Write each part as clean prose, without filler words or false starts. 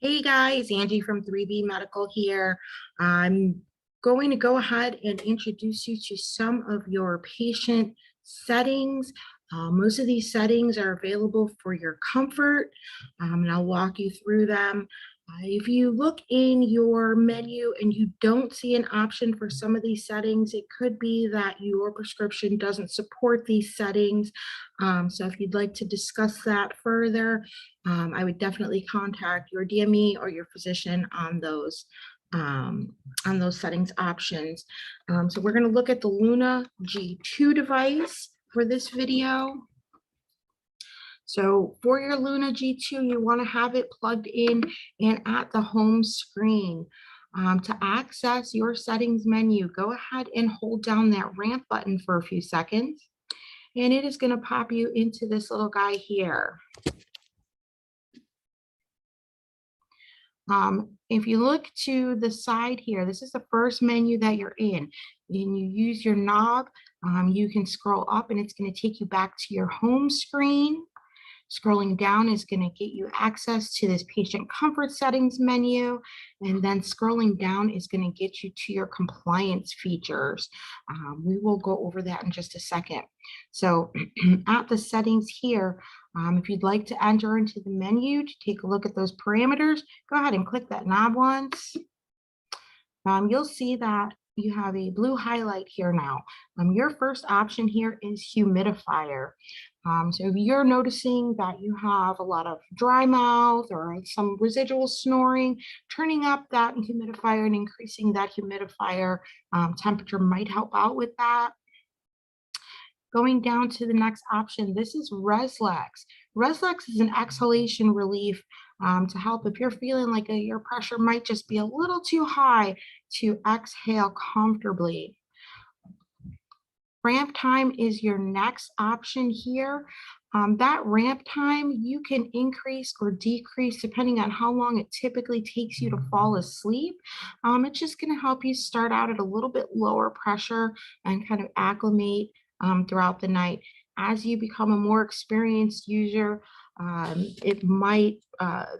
Hey guys, Angie from 3B Medical here. I'm going to go ahead and introduce you to some of your patient settings. Most of these settings are available for your comfort, and I'll walk you through them. If you look in your menu and you don't see an option for some of these settings, it could be that your prescription doesn't support these settings. So if you'd like to discuss that further, I would definitely contact your DME or your physician on those settings options. So we're going to look at the Luna G2 device for this video. So for your Luna G2, you want to have it plugged in and at the home screen. To access your settings menu, go ahead and hold down that ramp button for a few seconds, and it is going to pop you into this little guy here. If you look to the side here, this is the first menu that you're in, and you use your knob, you can scroll up and it's going to take you back to your home screen. Scrolling down is going to get you access to this patient comfort settings menu, and then scrolling down is going to get you to your compliance features. We will go over that in just a second. So at the settings here, if you'd like to enter into the menu to take a look at those parameters, go ahead and click that knob once. You'll see that you have a blue highlight here now. Your first option here is humidifier. So if you're noticing that you have a lot of dry mouth or some residual snoring, turning up that humidifier and increasing that humidifier temperature might help out with that. Going down to the next option, this is Reslex. Reslex is an exhalation relief to help if you're feeling like your pressure might just be a little too high to exhale comfortably. Ramp time is your next option here. That ramp time you can increase or decrease depending on how long it typically takes you to fall asleep. It's just going to help you start out at a little bit lower pressure and kind of acclimate throughout the night. As you become a more experienced user, it might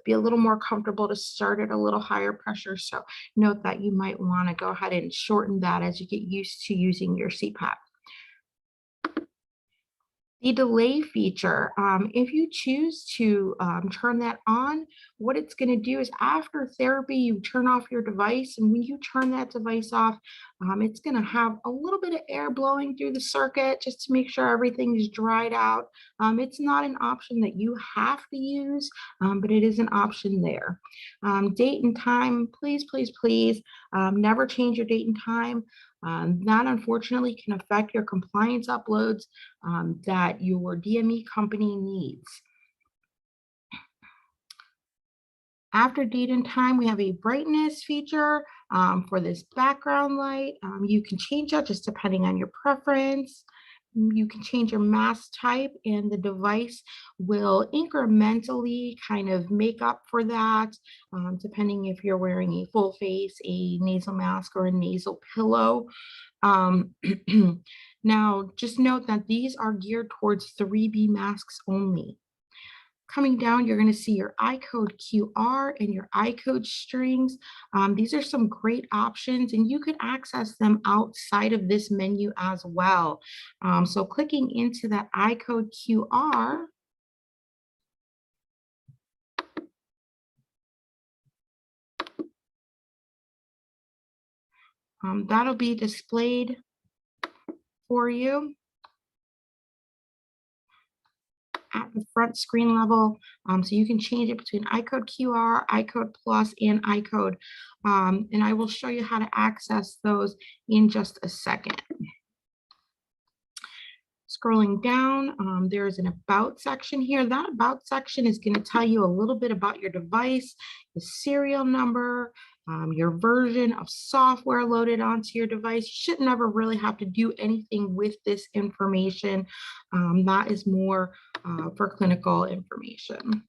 be a little more comfortable to start at a little higher pressure. So note that you might want to go ahead and shorten that as you get used to using your CPAP. The delay feature, if you choose to turn that on, what it's going to do is after therapy, you turn off your device, and when you turn that device off, it's going to have a little bit of air blowing through the circuit just to make sure everything is dried out. It's not an option that you have to use, but it is an option there. Date and time, please, please, please never change your date and time. That unfortunately can affect your compliance uploads that your DME company needs. After date and time, we have a brightness feature for this background light. You can change that just depending on your preference. You can change your mask type, and the device will incrementally kind of make up for that, depending if you're wearing a full face, a nasal mask, or a nasal pillow. Now, just note that these are geared towards 3B masks only. Coming down, you're going to see your iCode QR and your iCode strings. These are some great options, and you could access them outside of this menu as well. So clicking into that iCode QR, that'll be displayed for you at the front screen level. So you can change it between iCode QR, iCode Plus, and iCode. And I will show you how to access those in just a second. Scrolling down, there's an about section here. That about section is going to tell you a little bit about your device, the serial number, your version of software loaded onto your device. You should never really have to do anything with this information. That is more for clinical information.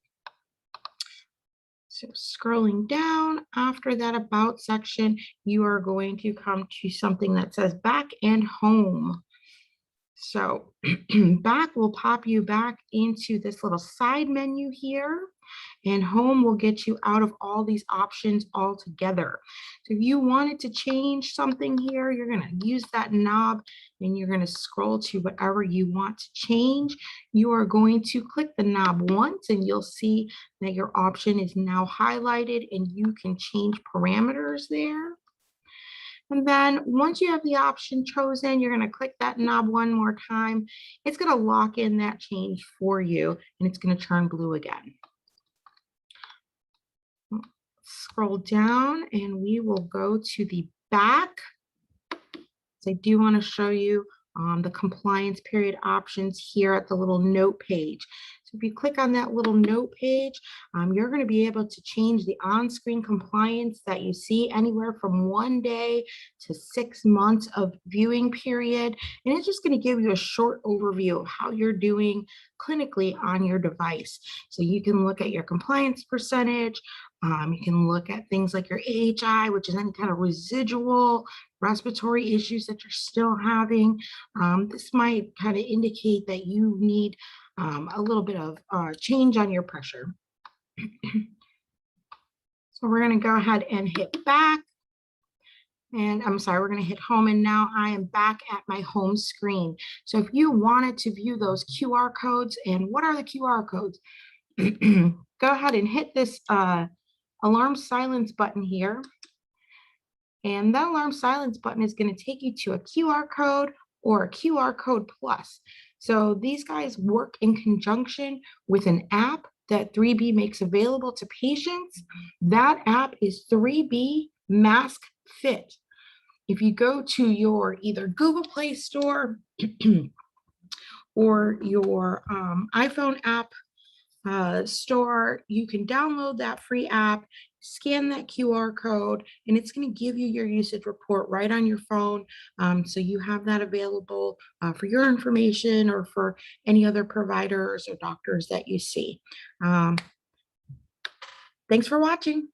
So scrolling down, after that about section, you are going to come to something that says back and home. So back will pop you back into this little side menu here, and home will get you out of all these options altogether. So if you wanted to change something here, you're going to use that knob and you're going to scroll to whatever you want to change. You are going to click the knob once and you'll see that your option is now highlighted and you can change parameters there. And then once you have the option chosen, you're going to click that knob one more time. It's going to lock in that change for you and it's going to turn blue again. Scroll down and we will go to the back. So I do want to show you the compliance period options here at the little note page. So if you click on that little note page, you're going to be able to change the on-screen compliance that you see anywhere from 1 day to 6 months of viewing period. And it's just going to give you a short overview of how you're doing clinically on your device. So you can look at your compliance percentage. You can look at things like your AHI, which is any kind of residual respiratory issues that you're still having. This might kind of indicate that you need a little bit of change on your pressure. So we're going to go ahead and hit back. And I'm sorry, we're going to hit home. And now I am back at my home screen. So if you wanted to view those QR codes, and what are the QR codes? Go ahead and hit this alarm silence button here. And that alarm silence button is going to take you to a QR code or a QR code plus. So these guys work in conjunction with an app that 3B makes available to patients. That app is 3B Mask Fit. If you go to your either Google Play Store or your iPhone app store, you can download that free app, scan that QR code, and it's going to give you your usage report right on your phone. So you have that available for your information or for any other providers or doctors that you see. Thanks for watching.